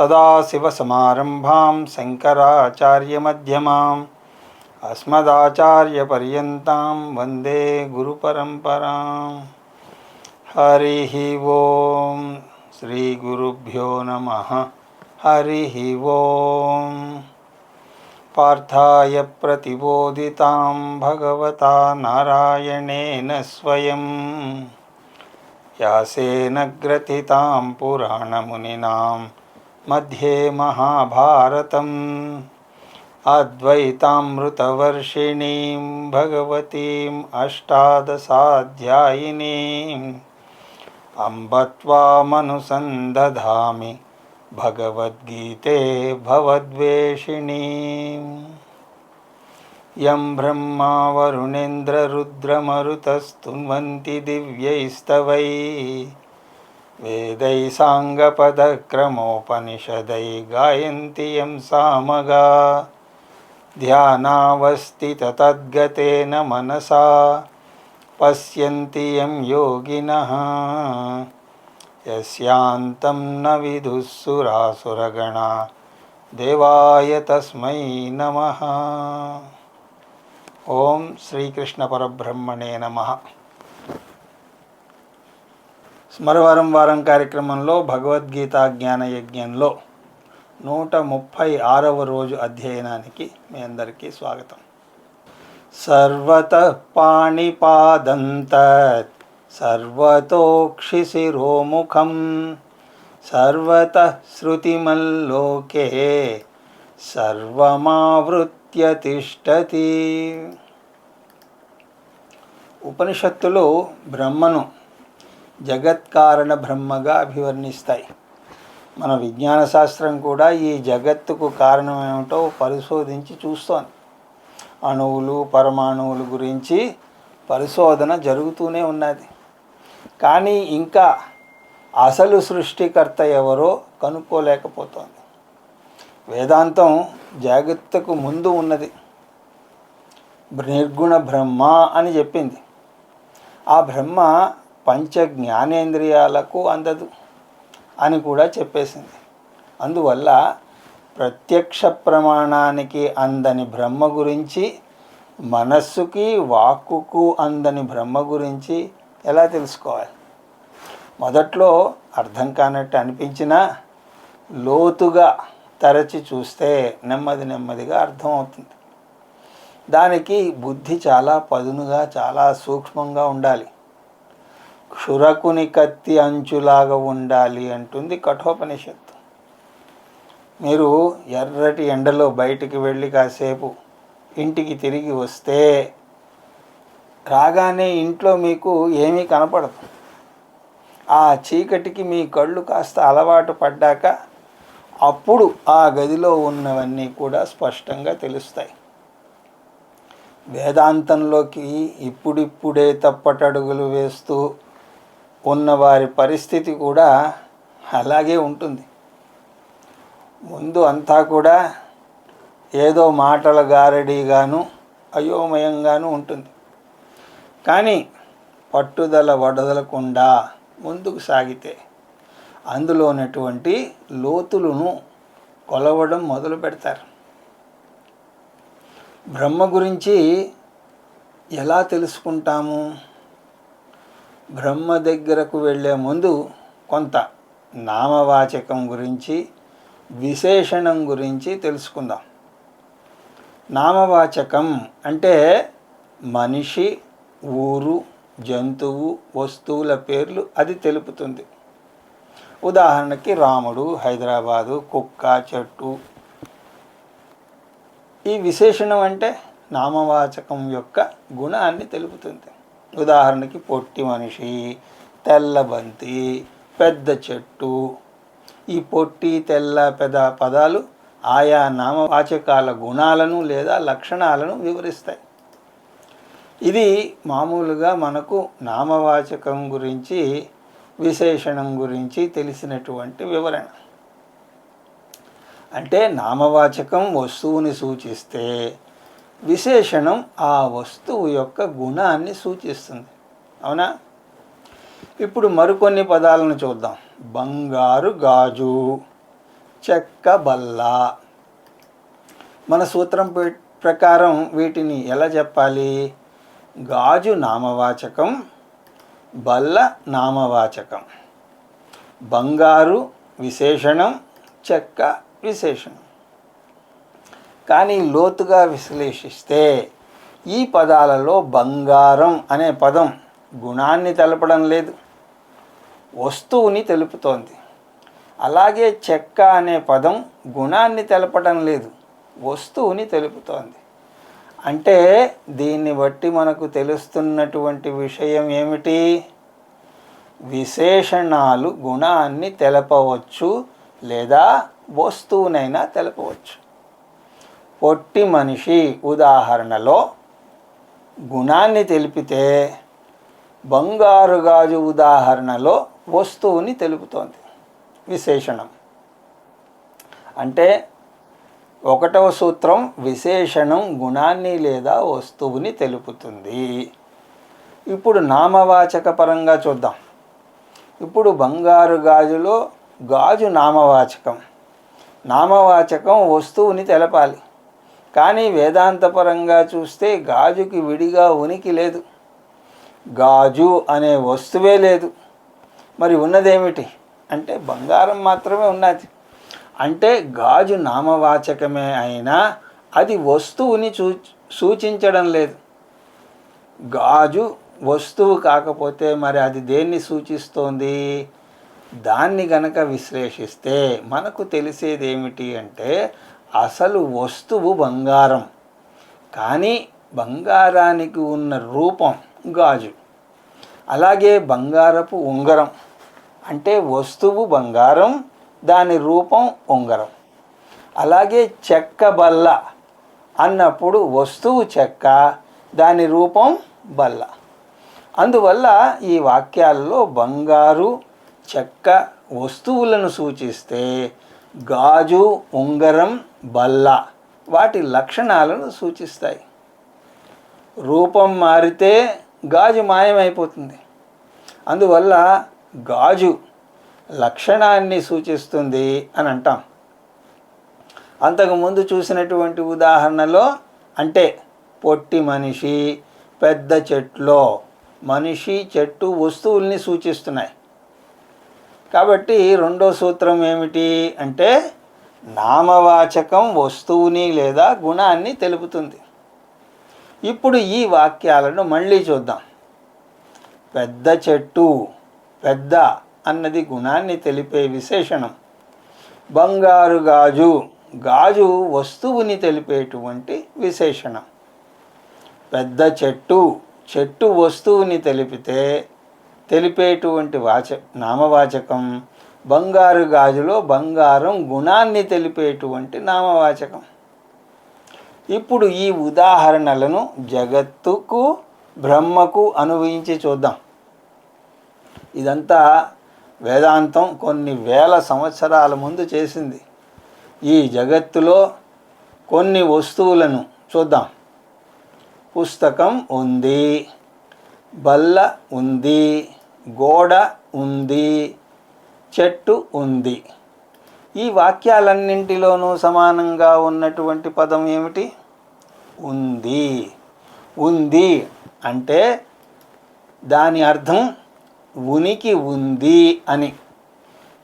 సదాశివసమారంభాం శంకరాచార్యమధ్యమాం అస్మదాచార్యపర్యంతం వందే గురుపరంపరాం. హరి ఓం. శ్రీ గురుభ్యో నమః. హరి ఓం. పార్థాయ ప్రతిబోధితాం భగవతా నారాయణేన స్వయం వ్యాసేన గ్రథితాం పురాణమునినాం మధ్యే మహాభారతం అద్వైతామృతవర్షిణీం భగవతీం అష్టాదశాధ్యాయినీం అంబ త్వామనుసందధామి భగవద్గీతే భవద్వేషిణీం. యం బ్రహ్మా వరుణేంద్రరుద్రమరుతస్తున్వంతి దివ్యైస్తవైః వేదైః సాంగపదక్రమోపనిషదైః గాయంతి యం సామగాః ధ్యానావస్థితతద్గతేన మనసా పశ్యంతి యం యోగినః యస్యాంతం న విదుః సురాసురగణాః దేవాయ తస్మై నమః. ఓం శ్రీకృష్ణ పరబ్రహ్మణే నమః. స్మరవారం వారం కార్యక్రమంలో భగవద్గీత జ్ఞాన యజ్ఞంలో 136వ రోజు అధ్యయనానికి మీ అందరికీ స్వాగతం. సర్వతః పాణిపాదం తత్ సర్వతోక్షిశిరోముఖం సర్వతః శృతిమల్లోకే సర్వమావృత్య తిష్టతి. ఉపనిషత్తులు బ్రహ్మను జగత్కారణ బ్రహ్మగా అభివర్ణిస్తాయి. మన విజ్ఞాన శాస్త్రం కూడా ఈ జగత్తుకు కారణం ఏమిటో పరిశోధించి చూస్తోంది. అణువులు పరమాణువుల గురించి పరిశోధన జరుగుతూనే ఉన్నది. కానీ ఇంకా అసలు సృష్టికర్త ఎవరో కనుక్కోలేకపోతోంది. వేదాంతం జగత్తుకు ముందు ఉన్నది, నిర్గుణ బ్రహ్మ అని చెప్పింది. ఆ బ్రహ్మ పంచ జ్ఞానేంద్రియాలకు అందదు అని కూడా చెప్పేసింది. అందువల్ల ప్రత్యక్ష ప్రమాణానికి అందని బ్రహ్మ గురించి, మనస్సుకి వాక్కుకు అందని బ్రహ్మ గురించి ఎలా తెలుసుకోవాలి? మొదట్లో అర్థం కానట్టు అనిపించినా లోతుగా తరచి చూస్తే నెమ్మది నెమ్మదిగా అర్థమవుతుంది. దానికి బుద్ధి చాలా పదునుగా, చాలా సూక్ష్మంగా ఉండాలి. క్షురకుని కత్తి అంచులాగా ఉండాలి అంటుంది కఠోపనిషత్తు. మీరు ఎర్రటి ఎండలో బయటికి వెళ్ళి కాసేపు ఇంటికి తిరిగి వస్తే రాగానే ఇంట్లో మీకు ఏమీ కనపడదు. ఆ చీకటికి మీ కళ్ళు కాస్త అలవాటు పడ్డాక అప్పుడు ఆ గదిలో ఉన్నవన్నీ కూడా స్పష్టంగా తెలుస్తాయి. వేదాంతంలోకి ఇప్పుడిప్పుడే తప్పటడుగులు వేస్తూ ఉన్నవారి పరిస్థితి కూడా అలాగే ఉంటుంది. ముందు అంతా కూడా ఏదో మాటల గారడీగాను అయోమయంగాను ఉంటుంది. కానీ పట్టుదల వడదలకుండా ముందుకు సాగితే అందులో ఉన్నటువంటి లోతులను కొలవడం మొదలు పెడతారు. బ్రహ్మ గురించి ఎలా తెలుసుకుంటాము? బ్రహ్మ దగ్గరకు వెళ్ళే ముందు కొంత నామవాచకం గురించి, విశేషణం గురించి తెలుసుకుందాం. నామవాచకం అంటే మనిషి, ఊరు, జంతువు, వస్తువుల పేర్లు అది తెలుపుతుంది. ఉదాహరణకి రాముడు, హైదరాబాదు, కుక్క, చెట్టు. ఈ విశేషణం అంటే నామవాచకం యొక్క గుణాన్ని తెలుపుతుంది. ఉదాహరణకి పొట్టి మనిషి, తెల్లబంతి, పెద్ద చెట్టు. ఈ పొట్టి, తెల్ల, పెద్ద పదాలు ఆయా నామవాచకాల గుణాలను లేదా లక్షణాలను వివరిస్తాయి. ఇది మామూలుగా మనకు నామవాచకం గురించి, విశేషణం గురించి తెలిసినటువంటి వివరణ. అంటే నామవాచకం వస్తువుని సూచిస్తే విశేషణం ఆ వస్తువు యొక్క గుణాన్ని సూచిస్తుంది. అవునా? ఇప్పుడు మరికొన్ని పదాలను చూద్దాం. బంగారు గాజు, చెక్క బల్ల. మన సూత్రం ప్రకారం వీటిని ఎలా చెప్పాలి? గాజు నామవాచకం, బల్ల నామవాచకం, బంగారు విశేషణం, చెక్క విశేషణం. కానీ లోతుగా విశ్లేషిస్తే ఈ పదాలలో బంగారం అనే పదం గుణాన్ని తెలపడం లేదు, వస్తువుని తెలుపుతోంది. అలాగే చెక్క అనే పదం గుణాన్ని తెలపడం లేదు, వస్తువుని తెలుపుతోంది. అంటే దీన్ని బట్టి మనకు తెలుస్తున్నటువంటి విషయం ఏమిటి? విశేషణాలు గుణాన్ని తెలపవచ్చు లేదా వస్తువునైనా తెలపవచ్చు. పొట్టి మనిషి ఉదాహరణలో గుణాన్ని తెలిపితే, బంగారు గాజు ఉదాహరణలో వస్తువుని తెలుపుతోంది, విశేషణం. అంటే ఒకటవ సూత్రం విశేషణం గుణాన్ని లేదా వస్తువుని తెలుపుతుంది. ఇప్పుడు నామవాచక పరంగా చూద్దాం. ఇప్పుడు బంగారు గాజులో గాజు నామవాచకం. నామవాచకం వస్తువుని తెలపాలి. కానీ వేదాంతపరంగా చూస్తే గాజుకి విడిగా ఉనికి లేదు, గాజు అనే వస్తువే లేదు. మరి ఉన్నదేమిటి అంటే బంగారం మాత్రమే ఉన్నది. అంటే గాజు నామవాచకమే అయినా అది వస్తువుని సూచించడం లేదు. గాజు వస్తువు కాకపోతే మరి అది దేన్ని సూచిస్తోంది? దాన్ని గనక విశ్లేషిస్తే మనకు తెలిసేది ఏమిటి అంటే అసలు వస్తువు బంగారం, కానీ బంగారానికి ఉన్న రూపం గాజు. అలాగే బంగారపు ఉంగరం అంటే వస్తువు బంగారం, దాని రూపం ఉంగరం. అలాగే చెక్క బల్ల అన్నప్పుడు వస్తువు చెక్క, దాని రూపం బల్ల. అందువల్ల ఈ వాక్యాల్లో బంగారు, చెక్క వస్తువులను సూచిస్తే గాజు, ఉంగరం, బల్ల వాటి లక్షణాలను సూచిస్తాయి. రూపం మారితే గాజు మాయమైపోతుంది. అందువల్ల గాజు లక్షణాన్ని సూచిస్తుంది అని అంటాం. అంతకుముందు చూసినటువంటి ఉదాహరణలో అంటే పొట్టి మనిషి, పెద్ద చెట్లో మనిషి, చెట్టు వస్తువుల్ని సూచిస్తున్నాయి. కాబట్టి రెండో సూత్రం ఏమిటి అంటే నామవాచకం వస్తువుని లేదా గుణాన్ని తెలుపుతుంది. ఇప్పుడు ఈ వాక్యాలను మళ్ళీ చూద్దాం. పెద్ద చెట్టు, పెద్ద అన్నది గుణాన్ని తెలిపే విశేషణం. బంగారు గాజు, గాజు వస్తువుని తెలిపేటువంటి విశేషణం. పెద్ద చెట్టు, చెట్టు వస్తువుని తెలిపేటువంటి నామవాచకం. బంగారు గాజులో బంగారం గుణాన్ని తెలిపేటువంటి నామవాచకం. ఇప్పుడు ఈ ఉదాహరణలను జగత్తుకు, బ్రహ్మకు అన్వయించి చూద్దాం. ఇదంతా వేదాంతం కొన్ని వేల సంవత్సరాల ముందు చేసింది. ఈ జగత్తులో కొన్ని వస్తువులను చూద్దాం. పుస్తకం ఉంది, బల్ల ఉంది, గోడ ఉంది, చెట్టు ఉంది. ఈ వాక్యాలన్నింటిలోనూ సమానంగా ఉన్నటువంటి పదం ఏమిటి? ఉంది. ఉంది అంటే దాని అర్థం ఉనికి ఉంది అని.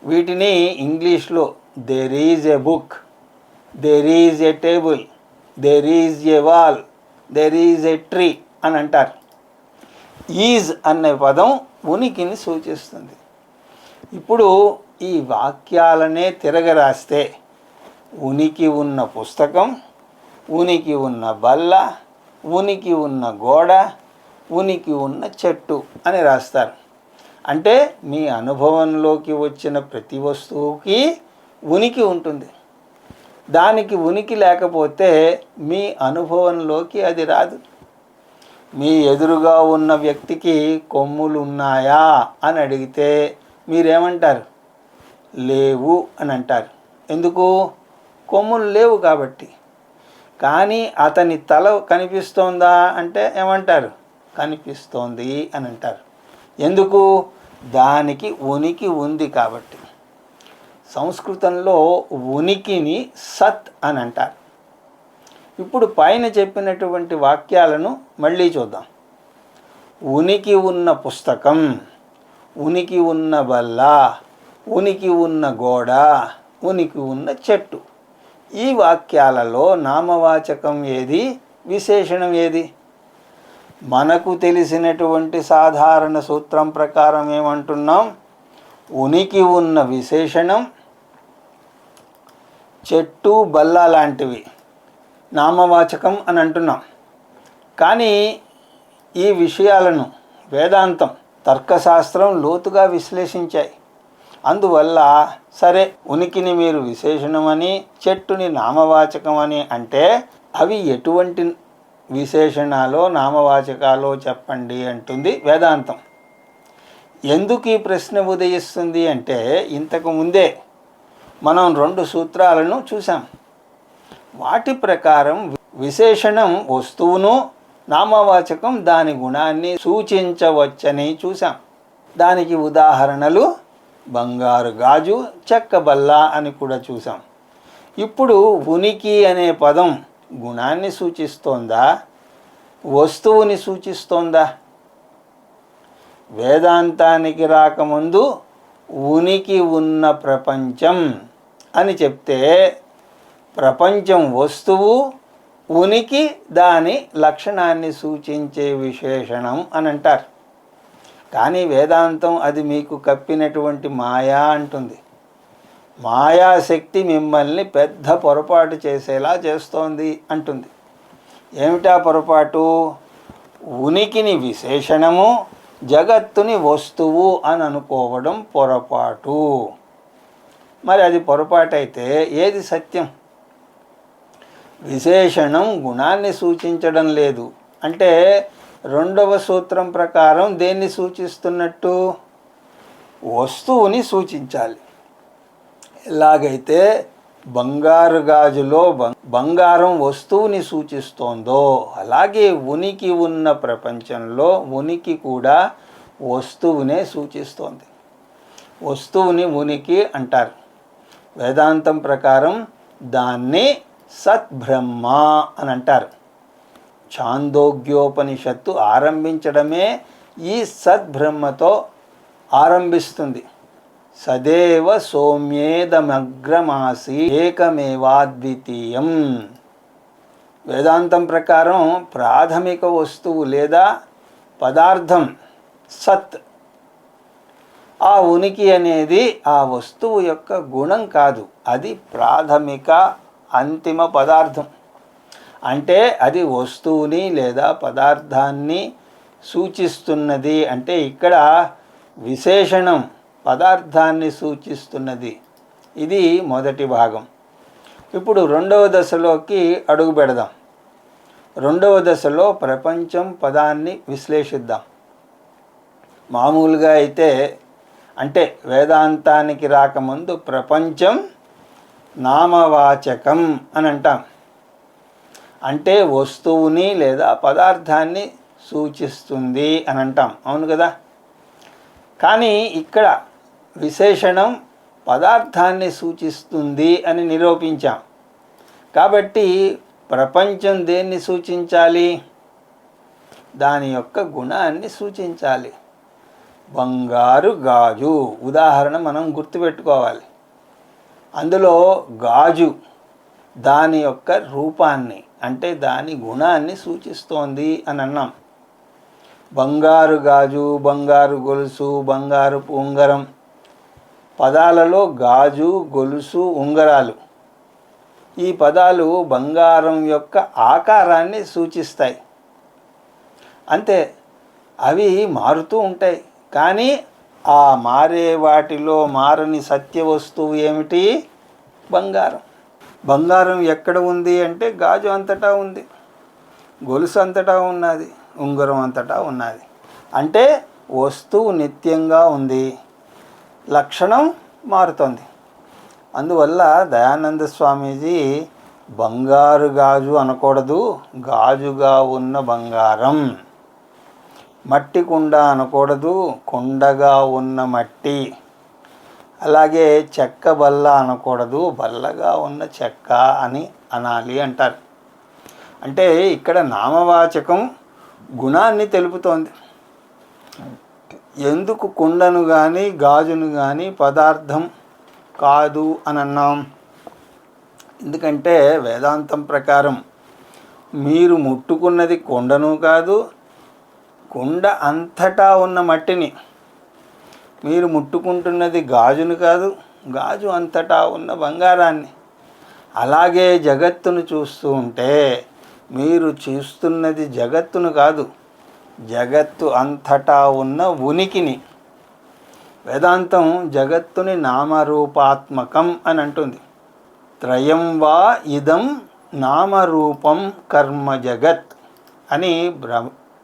వీటిని ఇంగ్లీష్లో there is a book, there is a table, there is a wall, there is a tree అని అంటారు. ఈజ్ అనే పదం ఉనికిని సూచిస్తుంది. ఇప్పుడు ఈ వాక్యాలనే తిరగరాస్తే ఉనికి ఉన్న పుస్తకం, ఉనికి ఉన్న బల్ల, ఉనికి ఉన్న గోడ, ఉనికి ఉన్న చెట్టు అని రాస్తారు. అంటే మీ అనుభవంలోకి వచ్చిన ప్రతి వస్తువుకి ఉనికి ఉంటుంది. దానికి ఉనికి లేకపోతే మీ అనుభవంలోకి అది రాదు. మీ ఎదురుగా ఉన్న వ్యక్తికి కొమ్ములు ఉన్నాయా అని అడిగితే మీరేమంటారు? లేవు అని అంటారు. ఎందుకు? కొమ్ములు లేవు కాబట్టి. కానీ అతని తల కనిపిస్తోందా అంటే ఏమంటారు? కనిపిస్తోంది అని అంటారు. ఎందుకు? దానికి ఉనికి ఉంది కాబట్టి. సంస్కృతంలో ఉనికిని సత్ అని అంటారు. ఇప్పుడు పైన చెప్పినటువంటి వాక్యాలను మళ్ళీ చూద్దాం. ఉనికి ఉన్న పుస్తకం, ఉనికి ఉన్న బల్ల, ఉనికి ఉన్న గోడ, ఉనికి ఉన్న చెట్టు. ఈ వాక్యాలలో నామవాచకం ఏది, విశేషణం ఏది? మనకు తెలిసినటువంటి సాధారణ సూత్రం ప్రకారం ఏమంటున్నాం? ఉనికి ఉన్న విశేషణం చెట్టు, బల్ల లాంటివి నామవాచకం అని అంటున్నాం. కానీ ఈ విషయాలను వేదాంతం, తర్కశాస్త్రం లోతుగా విశ్లేషించాయి. అందువల్ల సరే, ఉనికిని మీరు విశేషణమని, చెట్టుని నామవాచకం అని అంటే అవి ఎటువంటి విశేషణాలో నామవాచకాలో చెప్పండి అంటుంది వేదాంతం. ఎందుకు ఈ ప్రశ్న ఉదయిస్తుంది అంటే, ఇంతకు ముందే మనం 2 సూత్రాలను చూసాం. వాటి ప్రకారం విశేషణం వస్తువును, నామవాచకం దాని గుణాన్ని సూచించవచ్చని చూసాం. దానికి ఉదాహరణలు బంగారు గాజు, చెక్క బల్ల అని కూడా చూసాం. ఇప్పుడు ఉనికి అనే పదం గుణాన్ని సూచిస్తోందా, వస్తువుని సూచిస్తోందా? వేదాంతానికి రాకముందు ఉనికి ఉన్న ప్రపంచం అని చెప్తే ప్రపంచం వస్తువు, ఉనికి దాని లక్షణాన్ని సూచించే విశేషణం అని అంటారు. కానీ వేదాంతం అది మీకు కప్పినటువంటి మాయా అంటుంది. మాయాశక్తి మిమ్మల్ని పెద్ద పొరపాటు చేసేలా చేస్తోంది అంటుంది. ఏమిటా పొరపాటు? ఉనికిని విశేషణము, జగత్తుని వస్తువు అని అనుకోవడం పొరపాటు. మరి అది పొరపాటు అయితే ఏది సత్యం? విశేషణం గుణాన్ని సూచించడం లేదు అంటే 2వ సూత్రం ప్రకారం దేన్ని సూచిస్తున్నట్టు? వస్తువుని సూచించాలి. ఎలాగైతే బంగారు గాజులో బంగారం వస్తువుని సూచిస్తోందో, అలాగే ఉనికి ఉన్న ప్రపంచంలో ఉనికి కూడా వస్తువునే సూచిస్తోంది. వస్తువుని ఉనికి అంటారు. వేదాంతం ప్రకారం దాన్ని సద్బ్రహ్మ అని అంటారు. ఛాందోగ్యోపనిషత్తు ఆరంభించడమే ఈ సద్బ్రహ్మతో ఆరంభిస్తుంది. సదేవ సౌమ్యేదమగ్రమాసి ఏకమేవాద్వితీయం. వేదాంతం ప్రకారం ప్రాథమిక వస్తువు లేదా పదార్థం సత్. ఆ ఉనికి అనేది ఆ వస్తువు యొక్క గుణం కాదు, అది ప్రాథమిక అంతిమ పదార్థం. అంటే అది వస్తువుని లేదా పదార్థాన్ని సూచిస్తున్నది. అంటే ఇక్కడ విశేషణం పదార్థాన్ని సూచిస్తున్నది. ఇది మొదటి భాగం. ఇప్పుడు 2వ దశలోకి అడుగు పెడదాం. 2వ దశలో ప్రపంచం పదాన్ని విశ్లేషిద్దాం. మామూలుగా అయితే అంటే వేదాంతానికి రాకముందు ప్రపంచం నామవాచకం అని అంటాం. అంటే వస్తువుని లేదా పదార్థాన్ని సూచిస్తుంది అని అంటాం. అవును కదా? కానీ ఇక్కడ విశేషణం పదార్థాన్ని సూచిస్తుంది అని నిరూపించాం. కాబట్టి ప్రపంచం దేన్ని సూచించాలి? దాని యొక్క గుణాన్ని సూచించాలి. బంగారు గాజు ఉదాహరణ మనం గుర్తుపెట్టుకోవాలి. అందులో గాజు దాని యొక్క రూపాన్ని అంటే దాని గుణాన్ని సూచిస్తోంది అని అన్నాం. బంగారు గాజు, బంగారు గొలుసు, బంగారు ఉంగరం పదాలలో గాజు, గొలుసు, ఉంగరాలు ఈ పదాలు బంగారం యొక్క ఆకారాన్ని సూచిస్తాయి. అంతే, అవి మారుతూ ఉంటాయి. కానీ ఆ మారే వాటిలో మారని సత్య వస్తువు ఏమిటి? బంగారం. బంగారం ఎక్కడ ఉంది అంటే గాజు అంతటా ఉంది, గొలుసు అంతటా ఉన్నది, ఉంగరం అంతటా ఉన్నది. అంటే వస్తువు నిత్యంగా ఉంది, లక్షణం మారుతుంది. అందువల్ల దయానంద స్వామీజీ బంగారు గాజు అనకూడదు, గాజుగా ఉన్న బంగారం. మట్టి కుండ అనకూడదు, కుండగా ఉన్న మట్టి. అలాగే చెక్క బల్ల అనకూడదు, బల్లగా ఉన్న చెక్క అని అనాలి అంటారు. అంటే ఇక్కడ నామవాచకం గుణాన్ని తెలుపుతోంది. ఎందుకు కుండను కానీ గాజును కానీ పదార్థం కాదు అని అన్నాం? ఎందుకంటే వేదాంతం ప్రకారం మీరు ముట్టుకున్నది కుండను కాదు, కుండ అంతటా ఉన్న మట్టిని. మీరు ముట్టుకుంటున్నది గాజును కాదు, గాజు అంతటా ఉన్న బంగారాన్ని. అలాగే జగత్తును చూస్తూ ఉంటే మీరు చూస్తున్నది జగత్తును కాదు, జగత్తు అంతటా ఉన్న ఉనికిని. వేదాంతం జగత్తుని నామరూపాత్మకం అని అంటుంది. త్రయం వా ఇదం నామరూపం కర్మ జగత్ అని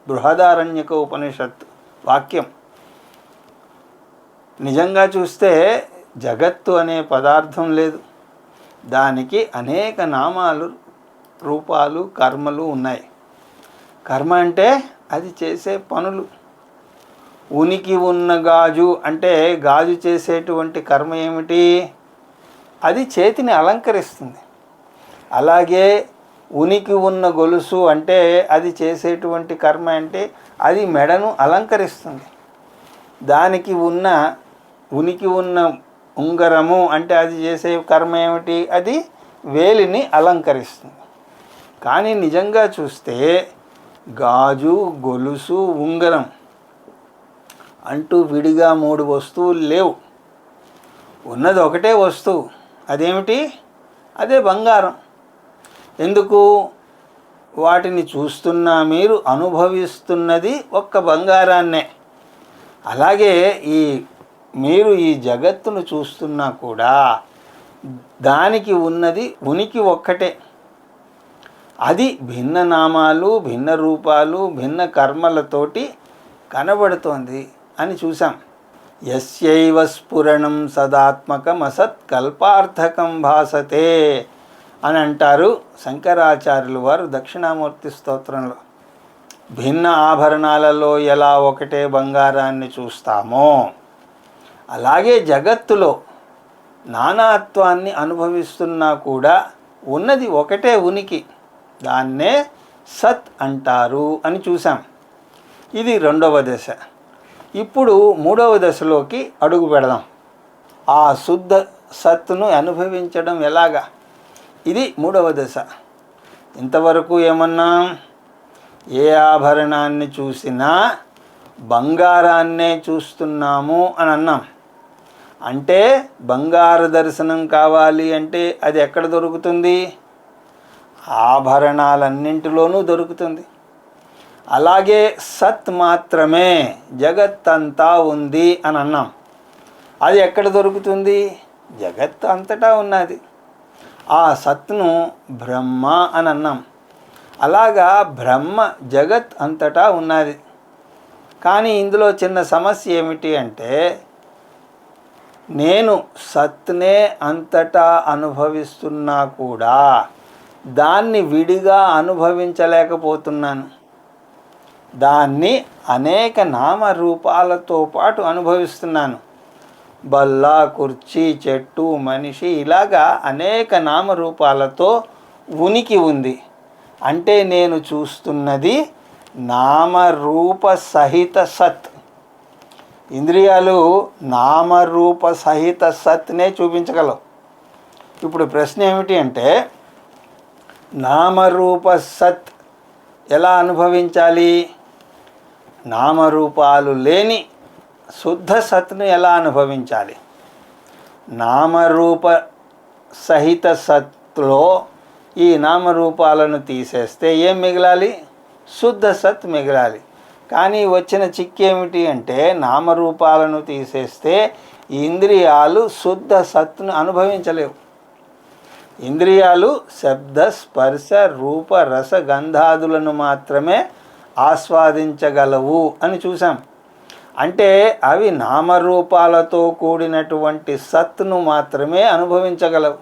బృహదారణ్యక ఉపనిషత్ వాక్యం. నిజంగా చూస్తే జగత్తు అనే పదార్థం లేదు, దానికి అనేక నామాలు, రూపాలు, కర్మలు ఉన్నాయి. కర్మ అంటే అది చేసే పనులు. ఉనికి ఉన్న గాజు అంటే గాజు చేసేటువంటి కర్మ ఏమిటి? అది చేతిని అలంకరిస్తుంది. అలాగే ఉనికి ఉన్న గొలుసు అంటే అది చేసేటువంటి కర్మ అంటే అది మెడను అలంకరిస్తుంది. దానికి ఉనికి ఉన్న ఉంగరము అంటే అది చేసే కర్మ ఏమిటి? అది వేలిని అలంకరిస్తుంది. కానీ నిజంగా చూస్తే గాజు, గొలుసు, ఉంగరం అంటూ విడిగా 3 వస్తువులు లేవు. ఉన్నది ఒకటే వస్తువు. అదేమిటి? అదే బంగారం. ఎందుకు? వాటిని చూస్తున్నా మీరు అనుభవిస్తున్నది ఒక్క బంగారాన్నే. అలాగే మీరు ఈ జగత్తును చూస్తున్నా కూడా దానికి ఉన్నది ఉనికి ఒక్కటే. అది భిన్న నామాలు, భిన్న రూపాలు, భిన్న కర్మలతోటి కనబడుతోంది అని చూసాం. యస్యైవ స్ఫురణం సదాత్మకం అసత్కల్పార్థకం భాసతే అని అంటారు శంకరాచార్యులు వారు దక్షిణామూర్తి స్తోత్రంలో. భిన్న ఆభరణాలలో ఎలా ఒకటే బంగారాన్ని చూస్తామో అలాగే జగత్తులో నానాత్వాన్ని అనుభవిస్తున్నా కూడా ఉన్నది ఒకటే ఉనికి, దాన్నే సత్ అంటారు అని చూసాం. ఇది 2వ దశ. ఇప్పుడు 3వ దశలోకి అడుగు పెడదాం. ఆ శుద్ధ సత్తును అనుభవించడం ఎలాగా? ఇది 3వ దశ. ఇంతవరకు ఏమన్నాం? ఏ ఆభరణాన్ని చూసినా బంగారాన్నే చూస్తున్నాము అని అన్నాం. అంటే బంగారు దర్శనం కావాలి అంటే అది ఎక్కడ దొరుకుతుంది? ఆభరణాలన్నింటిలోనూ దొరుకుతుంది. అలాగే సత్ మాత్రమే జగత్తంతా ఉంది అని అన్నాం. అది ఎక్కడ దొరుకుతుంది? జగత్ అంతటా ఉన్నది. ఆ సత్ను బ్రహ్మ అని అన్నాం. అలాగా బ్రహ్మ జగత్ అంతటా ఉన్నది. కానీ ఇందులో చిన్న సమస్య ఏమిటి అంటే నేను సత్నే అంతటా అనుభవిస్తున్నా కూడా దాన్ని విడిగా అనుభవించలేకపోతున్నాను. దాన్ని అనేక నామరూపాలతో పాటు అనుభవిస్తున్నాను. బల్ల, కుర్చీ, చెట్టు, మనిషి ఇలాగా అనేక నామరూపాలతో ఉనికి ఉంది. అంటే నేను చూస్తున్నది నామరూప సహిత సత్. ఇంద్రియాలు నామరూప సహిత సత్నే చూపించగలవు. ఇప్పుడు ప్రశ్న ఏమిటి అంటే నామరూప సత్ ఎలా అనుభవించాలి? నామరూపాలు లేని శుద్ధ సత్ను ఎలా అనుభవించాలి? నామరూప సహిత సత్లో ఈ నామరూపాలను తీసేస్తే ఏం మిగలాలి? శుద్ధ సత్ మిగలాలి. కానీ వచ్చిన చిక్కేమిటి అంటే నామరూపాలను తీసేస్తే ఇంద్రియాలు శుద్ధ సత్ను అనుభవించలేవు. ఇంద్రియాలు శబ్ద, స్పర్శ, రూప, రస, గంధాదులను మాత్రమే ఆస్వాదించగలవు అని చూసాం. అంటే అవి నామరూపాలతో కూడినటువంటి సత్ను మాత్రమే అనుభవించగలవు.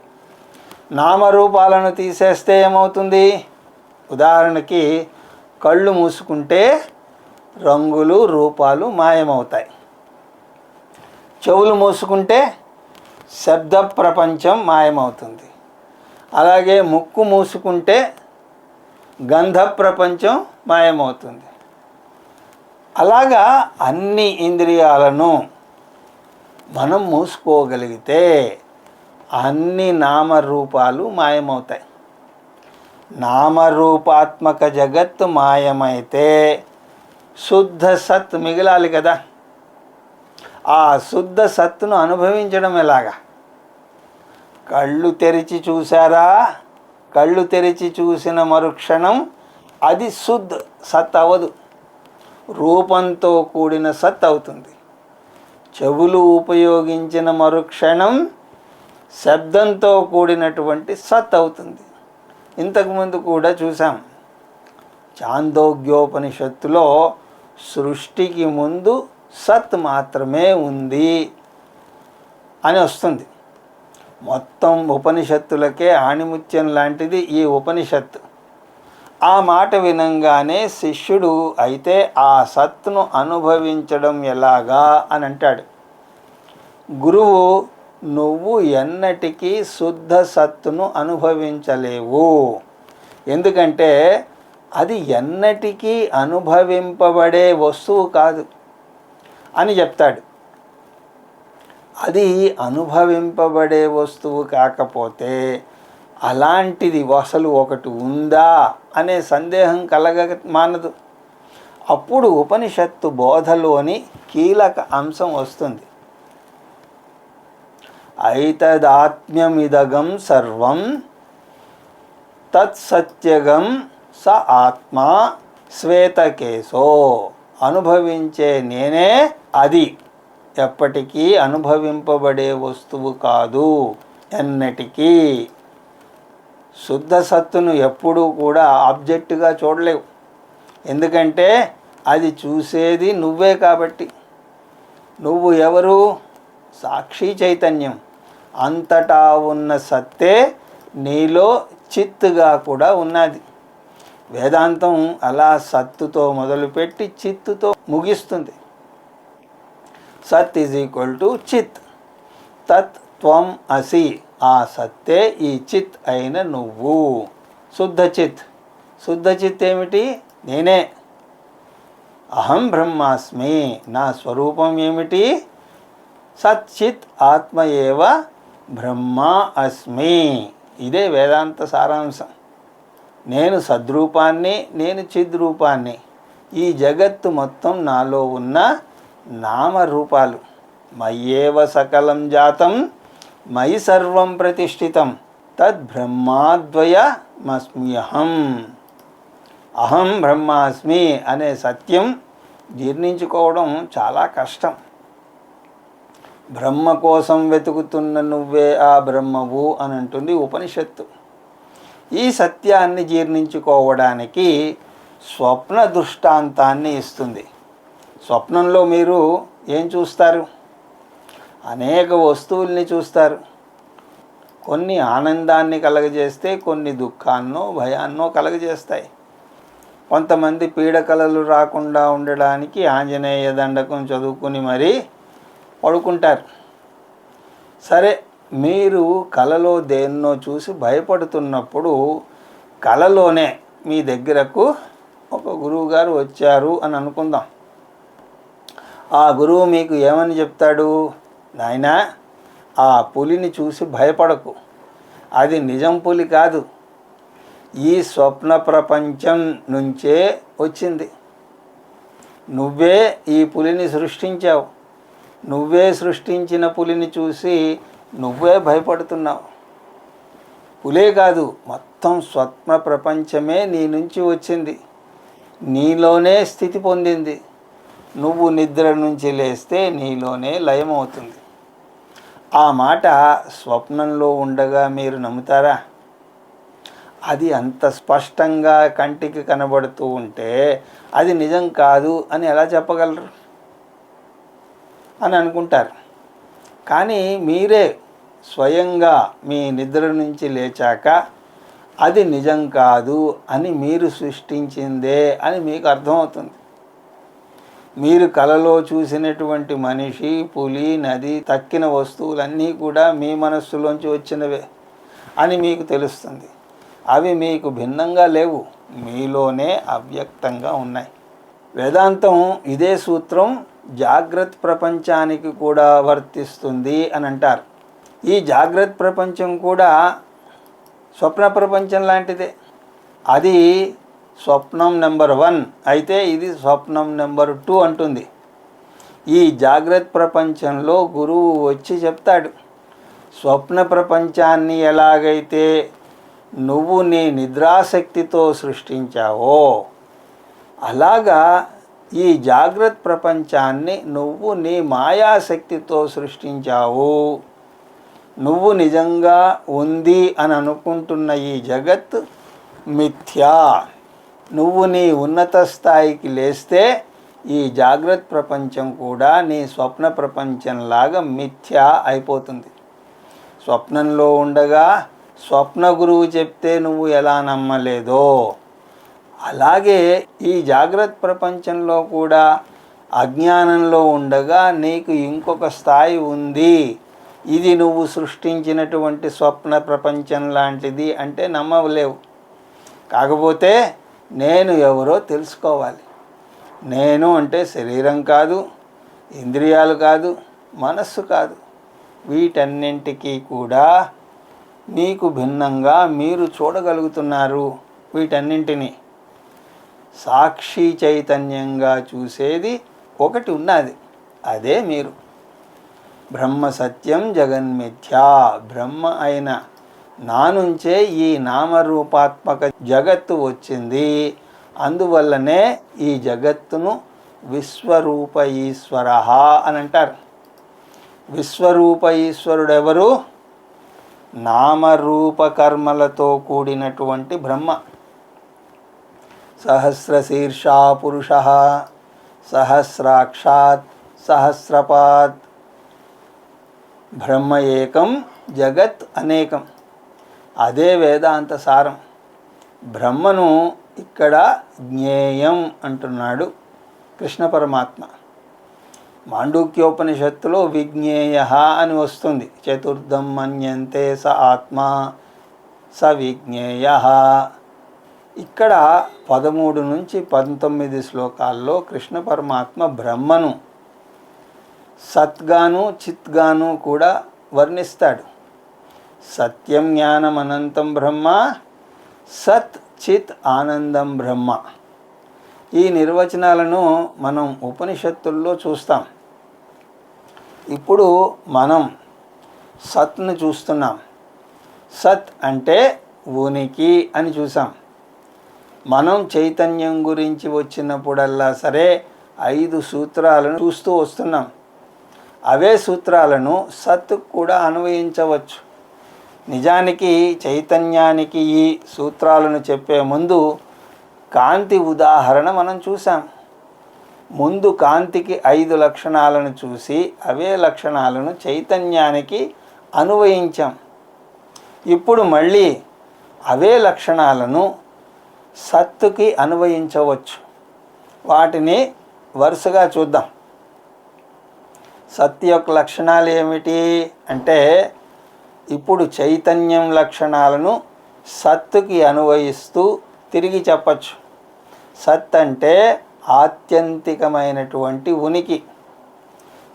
నామరూపాలను తీసేస్తే ఏమవుతుంది? ఉదాహరణకి కళ్ళు మూసుకుంటే రంగులు, రూపాలు మాయమవుతాయి. చెవులు మూసుకుంటే శబ్ద ప్రపంచం మాయమవుతుంది. అలాగే ముక్కు మూసుకుంటే గంధ ప్రపంచం మాయమవుతుంది. అలాగా అన్ని ఇంద్రియాలను మనం మూసుకోగలిగితే అన్ని నామరూపాలు మాయమవుతాయి. నామరూపాత్మక జగత్తు మాయమైతే శుద్ధ సత్ మిగిలాలి కదా. ఆ శుద్ధ సత్తును అనుభవించడం ఎలాగా? కళ్ళు తెరిచి చూసారా? కళ్ళు తెరిచి చూసిన మరుక్షణం అది శుద్ధ సత్ అవ్వదు, రూపంతో కూడిన సత్ అవుతుంది. చెవులు ఉపయోగించిన మరుక్షణం శబ్దంతో కూడినటువంటి సత్ అవుతుంది. ఇంతకుముందు కూడా చూసాం, చాందోగ్యోపనిషత్తులో సృష్టికి ముందు సత్ మాత్రమే ఉంది అని వస్తుంది. మొత్తం ఉపనిషత్తులకే ఆణిముత్యం లాంటిది ఈ ఉపనిషత్తు. ఆ మాట వినంగానే శిష్యుడు అయితే ఆ సత్తును అనుభవించడం ఎలాగా అని అంటాడు. గురువు, నువ్వు ఎన్నటికీ శుద్ధ సత్తును అనుభవించలేవు, ఎందుకంటే అది ఎన్నటికీ అనుభవింపబడే వస్తువు కాదు అని చెప్తాడు. అది అనుభవింపబడే వస్తువు కాకపోతే అలాంటిది అసలు ఒకటి ఉందా అనే సందేహం మానదు. అప్పుడు ఉపనిషత్తు బోధలోని కీలక అంశం వస్తుంది. ఐతదాత్మ్యమిదగం సర్వం తత్సత్యగం స ఆత్మా శ్వేతకేశో. అనుభవించే నేనే అది, ఎప్పటికీ అనుభవింపబడే వస్తువు కాదు ఎన్నటికీ. శుద్ధ సత్తును ఎప్పుడూ కూడా ఆబ్జెక్టుగా చూడలేవు, ఎందుకంటే అది చూసేది నువ్వే కాబట్టి. నువ్వు ఎవరు? సాక్షి చైతన్యం. అంతటా ఉన్న సత్తే నీలో చిత్తుగా కూడా ఉన్నది. వేదాంతం అలా సత్తుతో మొదలుపెట్టి చిత్తుతో ముగిస్తుంది. సత్ ఈజ్ ఈక్వల్ టు చిత్. తత్ త్వం అసి. ఆ సత్తే ఈ చిత్ అయిన నువ్వు. శుద్ధ చిత్. శుద్ధ చిత్ ఏమిటి? నేనే. అహం బ్రహ్మాస్మి. నా స్వరూపం ఏమిటి? సచ్చిత్ ఆత్మ ఏవ బ్రహ్మ అస్మి. ఇదే వేదాంత సారాంశం. నేను సద్రూపాన్ని, నేను చిద్రూపాన్ని. ఈ జగత్తు మొత్తం నాలో ఉన్న నామరూపాలు. మయ్యేవ సకలం జాతం మయి సర్వం ప్రతిష్ఠితం తద్బ్రహ్మాద్వయమస్మ్యహం. అహం బ్రహ్మాస్మి అనే సత్యం జీర్ణించుకోవడం చాలా కష్టం. బ్రహ్మ కోసం వెతుకుతున్న నువ్వే ఆ బ్రహ్మవు అని అంటుంది ఉపనిషత్తు. ఈ సత్యాన్ని జీర్ణించుకోవడానికి స్వప్న దృష్టాంతాన్ని ఇస్తుంది. స్వప్నంలో మీరు ఏం చూస్తారు? అనేక వస్తువుల్ని చూస్తారు. కొన్ని ఆనందాన్ని కలగజేస్తే, కొన్ని దుఃఖాన్నో భయాన్నో కలగజేస్తాయి. కొంతమంది పీడకలలు రాకుండా ఉండడానికి ఆంజనేయ దండకం చదువుకుని మరీ పడుకుంటారు. సరే, మీరు కలలో దేన్నో చూసి భయపడుతున్నప్పుడు కలలోనే మీ దగ్గరకు ఒక గురువుగారు వచ్చారు అని అనుకుందాం. ఆ గురువు మీకు ఏమని చెప్తాడు? నాయనా, ఆ పులిని చూసి భయపడకు, అది నిజం పులి కాదు, ఈ స్వప్న ప్రపంచం నుంచే వచ్చింది. నువ్వే ఈ పులిని సృష్టించావు. నువ్వే సృష్టించిన పులిని చూసి నువ్వే భయపడుతున్నావు. పులే కాదు, మొత్తం స్వప్న ప్రపంచమే నీ నుంచి వచ్చింది, నీలోనే స్థితి పొందింది. నువ్వు నిద్ర నుంచి లేస్తే నీలోనే లయమవుతుంది. ఆ మాట స్వప్నంలో ఉండగా మీరు నమ్ముతారా? అది అంత స్పష్టంగా కంటికి కనబడుతూ ఉంటే అది నిజం కాదు అని ఎలా చెప్పగలరు అని అనుకుంటారు. కానీ మీరే స్వయంగా మీ నిద్ర నుంచి లేచాక అది నిజం కాదు అని మీరు సృష్టించిందే అని మీకు అర్థమవుతుంది. మీరు కలలో చూసినటువంటి మనిషి, పులి, నది, తక్కిన వస్తువులన్నీ కూడా మీ మనస్సులోంచి వచ్చినవే అని మీకు తెలుస్తుంది. అవి మీకు భిన్నంగా లేవు, మీలోనే అవ్యక్తంగా ఉన్నాయి. వేదాంతం ఇదే సూత్రం జాగ్రత్త ప్రపంచానికి కూడా వర్తిస్తుంది అని అంటారు. ఈ జాగ్రత్త ప్రపంచం కూడా స్వప్న ప్రపంచం లాంటిదే. అది స్వప్నం నెంబర్ 1 అయితే ఇది స్వప్నం నెంబర్ 2 అంటుంది. ఈ జాగ్రత్త ప్రపంచంలో గురువు వచ్చి చెప్తాడు, స్వప్న ప్రపంచాన్ని ఎలాగైతే నువ్వు నీ నిద్రాశక్తితో సృష్టించావో అలాగా ఈ జాగ్రత్త ప్రపంచాన్ని నువ్వు నీ మాయాశక్తితో సృష్టించావు. నువ్వు నిజంగా ఉంది అని అనుకుంటున్న ఈ జగత్ మిథ్యా. నువ్వు నీ ఉన్నత స్థాయికి లేస్తే ఈ జాగ్రత్త ప్రపంచం కూడా నీ స్వప్న ప్రపంచంలాగా మిథ్యా అయిపోతుంది. స్వప్నంలో ఉండగా స్వప్న గురువు చెప్తే నువ్వు ఎలా నమ్మలేదో అలాగే ఈ జాగ్రత్త ప్రపంచంలో కూడా అజ్ఞానంలో ఉండగా నీకు ఇంకొక స్థాయి ఉంది, ఇది నువ్వు సృష్టించినటువంటి స్వప్న ప్రపంచం లాంటిది అంటే నమ్మలేవు. కాకపోతే నేను ఎవరో తెలుసుకోవాలి. నేను అంటే శరీరం కాదు, ఇంద్రియాలు కాదు, మనస్సు కాదు. వీటన్నింటికీ కూడా మీకు భిన్నంగా మీరు చూడగలుగుతున్నారు. వీటన్నింటినీ సాక్షి చైతన్యంగా చూసేది ఒకటి ఉన్నది, అదే మీరు. బ్రహ్మ సత్యం జగన్మిథ్యా. బ్రహ్మ అయిన నా నుంచే ఈ నామరూపాత్మక జగత్తు వచ్చింది. అందువల్లనే ఈ జగత్తును విశ్వరూప ఈశ్వర అని అంటారు. విశ్వరూప ఈశ్వరుడెవరు? నామరూప కర్మలతో కూడినటువంటి బ్రహ్మ. సహస్రశీర్షా పురుష, సహస్రాక్షాత్, సహస్రపాత్. బ్రహ్మ ఏకం, జగత్ అనేకం. అదే వేదాంత సారం. బ్రహ్మను ఇక్కడ జ్ఞేయం అంటున్నాడు కృష్ణ పరమాత్మ. మాండూక్యోపనిషత్తులో విజ్ఞేయ అని వస్తుంది. చతుర్థం మన్యంతే స ఆత్మా స విజ్ఞేయ. ఇక్కడ 13 నుంచి 19 శ్లోకాల్లో కృష్ణ పరమాత్మ బ్రహ్మను సత్గాను చిత్గాను కూడా వర్ణిస్తాడు. సత్యం జ్ఞానం అనంతం బ్రహ్మ, సత్ చిత్ ఆనందం బ్రహ్మ. ఈ నిర్వచనాలను మనం ఉపనిషత్తుల్లో చూస్తాం. ఇప్పుడు మనం సత్ను చూస్తున్నాం. సత్ అంటే ఉనికి అని చూసాం. మనం చైతన్యం గురించి వచ్చినప్పుడల్లా సరే 5 సూత్రాలను చూస్తూ వస్తున్నాం. అవే సూత్రాలను సత్ కూడా అన్వయించవచ్చు. నిజానికి చైతన్యానికి ఈ సూత్రాలను చెప్పే ముందు కాంతి ఉదాహరణ మనం చూసాం. ముందు కాంతికి 5 లక్షణాలను చూసి అవే లక్షణాలను చైతన్యానికి అన్వయించాం. ఇప్పుడు మళ్ళీ అవే లక్షణాలను సత్తుకి అన్వయించవచ్చు. వాటిని వరుసగా చూద్దాం. సత్ యొక్క లక్షణాలు ఏమిటి అంటే, ఇప్పుడు చైతన్యం లక్షణాలను సత్తుకి అన్వయిస్తూ తిరిగి చెప్పచ్చు. సత్ అంటే ఆత్యంతికమైనటువంటి ఉనికి.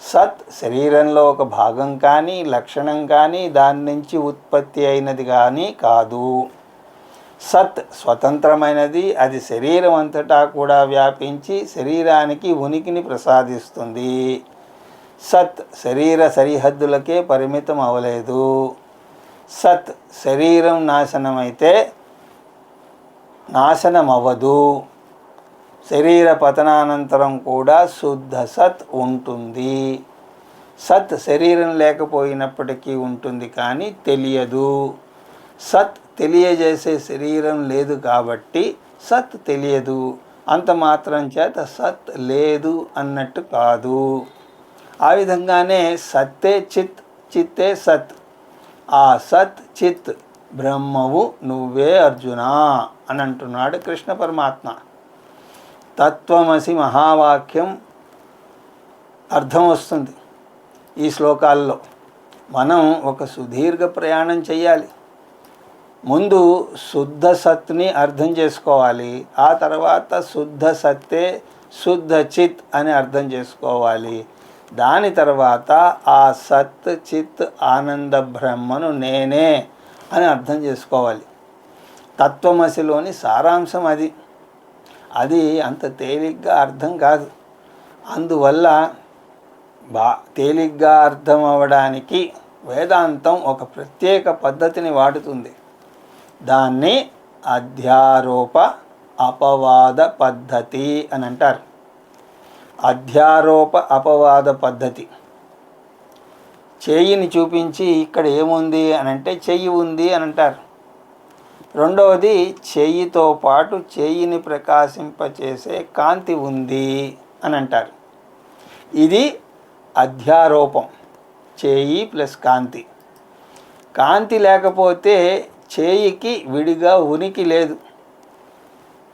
సత్ శరీరంలో ఒక భాగం కానీ లక్షణం కానీ దాని నుంచి ఉత్పత్తి అయినది కానీ కాదు. సత్ స్వతంత్రమైనది. అది శరీరం అంతటా కూడా వ్యాపించి శరీరానికి ఉనికిని ప్రసాదిస్తుంది. సత్ శరీర సరిహద్దులకే పరిమితం అవ్వలేదు. సత్ శరీరం నాశనమైతే నాశనం అవ్వదు. శరీర పతనానంతరం కూడా శుద్ధ సత్ ఉంటుంది. సత్ శరీరం లేకపోయినప్పటికీ ఉంటుంది కానీ తెలియదు. సత్ తెలియజేసే శరీరం లేదు కాబట్టి సత్ తెలియదు. అంత మాత్రం చేత సత్ లేదు అన్నట్టు కాదు. ఆ విధంగానే సత్తే చిత్, చిత్తే సత్. ఆ సత్ చిత్ బ్రహ్మవు నువ్వే అర్జునా అని అంటున్నాడు కృష్ణ పరమాత్మ. తత్వమసి మహావాక్యం అర్థం వస్తుంది. ఈ శ్లోకాల్లో మనం ఒక సుదీర్ఘ ప్రయాణం చేయాలి. ముందు శుద్ధ సత్ని అర్థం చేసుకోవాలి, ఆ తర్వాత శుద్ధ సత్తే శుద్ధ చిత్ అని అర్థం చేసుకోవాలి. దాని తర్వాత ఆ సత్ చిత్ ఆనంద బ్రహ్మను నేనే అని అర్థం చేసుకోవాలి. తత్వమసిలోని సారాంశం అది. అది అంత తేలిగ్గా అర్థం కాదు. అందువల్ల తేలిగ్గా అర్థం అవ్వడానికి వేదాంతం ఒక ప్రత్యేక పద్ధతిని వాడుతుంది. దాన్ని అధ్యారోప అపవాద పద్ధతి అని అంటారు. అధ్యారోప అపవాద పద్ధతి. చెయ్యిని చూపించి ఇక్కడ ఏముంది అని అంటే చెయ్యి ఉంది అని అంటారు. రెండవది చెయ్యితో పాటు చెయ్యిని ప్రకాశింపచేసే కాంతి ఉంది అని అంటారు. ఇది అధ్యారోపం. చేయి ప్లస్ కాంతి. కాంతి లేకపోతే చేయికి విడిగా ఉనికి లేదు.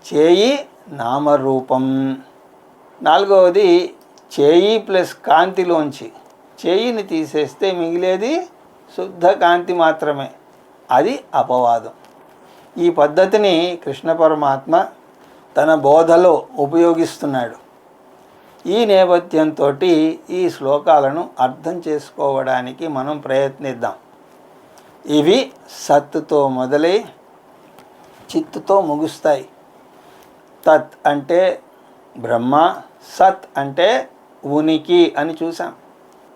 చేయి నామరూపం. నాలుగవది చేయి ప్లస్ కాంతిలోంచి చేయిని తీసేస్తే మిగిలేది శుద్ధ కాంతి మాత్రమే. అది అపవాదం. ఈ పద్ధతిని కృష్ణ పరమాత్మ తన బోధలో ఉపయోగిస్తున్నాడు. ఈ నేపథ్యంతో ఈ శ్లోకాలను అర్థం చేసుకోవడానికి మనం ప్రయత్నిద్దాం. ఇవి సత్తుతో మొదలై చిత్తుతో ముగుస్తాయి. తత్ అంటే బ్రహ్మ, సత్ అంటే ఉనికి అని చూసాం.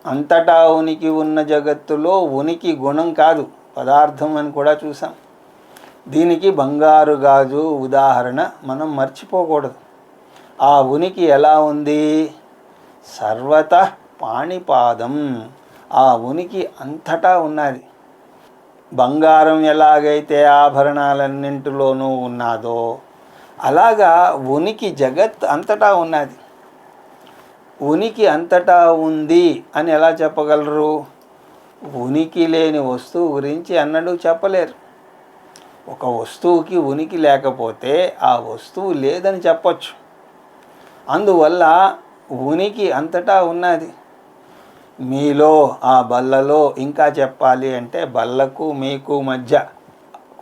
అంతటా ఉనికి ఉన్న జగత్తులో ఉనికి గుణం కాదు, పదార్థం అని కూడా చూసాం. దీనికి బంగారు గాజు ఉదాహరణ మనం మర్చిపోకూడదు. ఆ ఉనికి ఎలా ఉంది? సర్వతః పాణిపాదం. ఆ ఉనికి అంతటా ఉన్నది. బంగారం ఎలాగైతే ఆభరణాలన్నింటిలోనూ ఉన్నాదో అలాగా ఉనికి జగత్ అంతటా ఉన్నది. ఉనికి అంతటా ఉంది అని ఎలా చెప్పగలరు? ఉనికి లేని వస్తువు గురించి అన్నడూ చెప్పలేరు. ఒక వస్తువుకి ఉనికి లేకపోతే ఆ వస్తువు లేదని చెప్పచ్చు. అందువల్ల ఉనికి అంతటా ఉన్నది. మీలో, ఆ బల్లలో ఇంకా చెప్పాలి అంటే బల్లకు మీకు మధ్య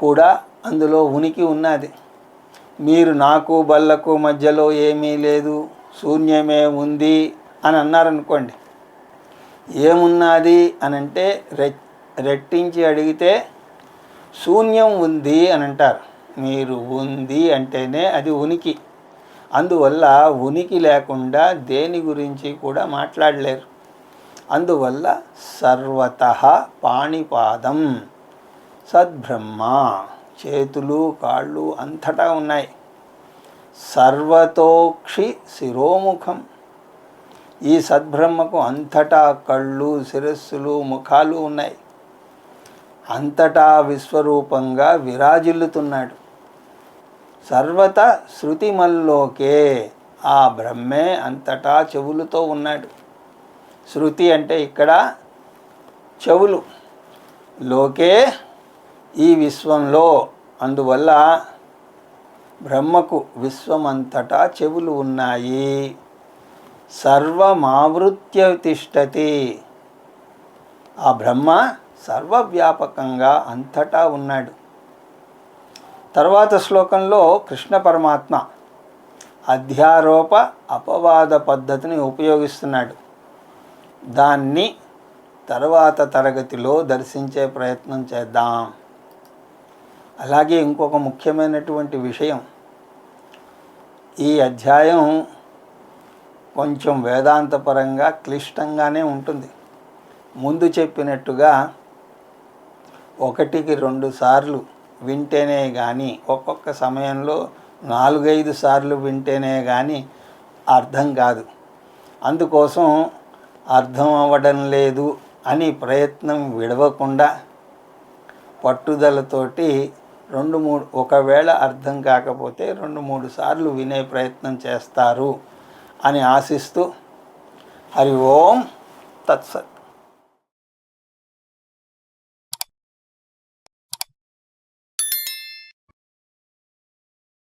కూడా అందులో ఉనికి ఉన్నది. మీరు నాకు బల్లకు మధ్యలో ఏమీ లేదు, శూన్యమే ఉంది అని అన్నారనుకోండి. ఏమున్నది అని అంటే రెట్టించి అడిగితే శూన్యం ఉంది అని అంటారు. మీరు ఉంది అంటేనే అది ఉనికి. అందువల్ల ఉనికి లేకుండా దేని గురించి కూడా మాట్లాడలేరు. అందువల్ల సర్వతః పాణిపాదం. సద్బ్రహ్మ. చేతులు కాళ్ళు అంతటా ఉన్నాయి. సర్వతోక్షి శిరోముఖం. ఈ సద్బ్రహ్మకు అంతటా కళ్ళు, శిరస్సులు, ముఖాలు ఉన్నాయి. అంతటా విశ్వరూపంగా విరాజిల్లుతున్నాడు. సర్వత శృతిమల్లోకే. ఆ బ్రహ్మే అంతటా చెవులతో ఉన్నాడు. శృతి అంటే ఇక్కడ చెవులు. లోకే ఈ విశ్వంలో. అందువల్ల బ్రహ్మకు విశ్వమంతటా చెవులు ఉన్నాయి. సర్వమావృత్య తిష్టతి. ఆ బ్రహ్మ సర్వవ్యాపకంగా అంతటా ఉన్నాడు. తర్వాత శ్లోకంలో కృష్ణ పరమాత్మ అధ్యారోప అపవాద పద్ధతిని ఉపయోగిస్తున్నాడు. దాన్ని తర్వాత తరగతిలో దర్శించే ప్రయత్నం చేద్దాం. అలాగే ఇంకొక ముఖ్యమైనటువంటి విషయం, ఈ అధ్యాయం కొంచెం వేదాంతపరంగా క్లిష్టంగానే ఉంటుంది. ముందు చెప్పినట్టుగా 1-2 సార్లు వింటేనే కానీ, ఒక్కొక్క సమయంలో 4-5 సార్లు వింటేనే కానీ అర్థం కాదు. అందుకోసం అర్థం అవ్వడం లేదు అని ప్రయత్నం విడవకుండా పట్టుదలతోటి 2-3, ఒకవేళ అర్థం కాకపోతే 2-3 సార్లు వినే ప్రయత్నం చేస్తారు అని ఆశిస్తూ, హరి ఓం తత్సత్.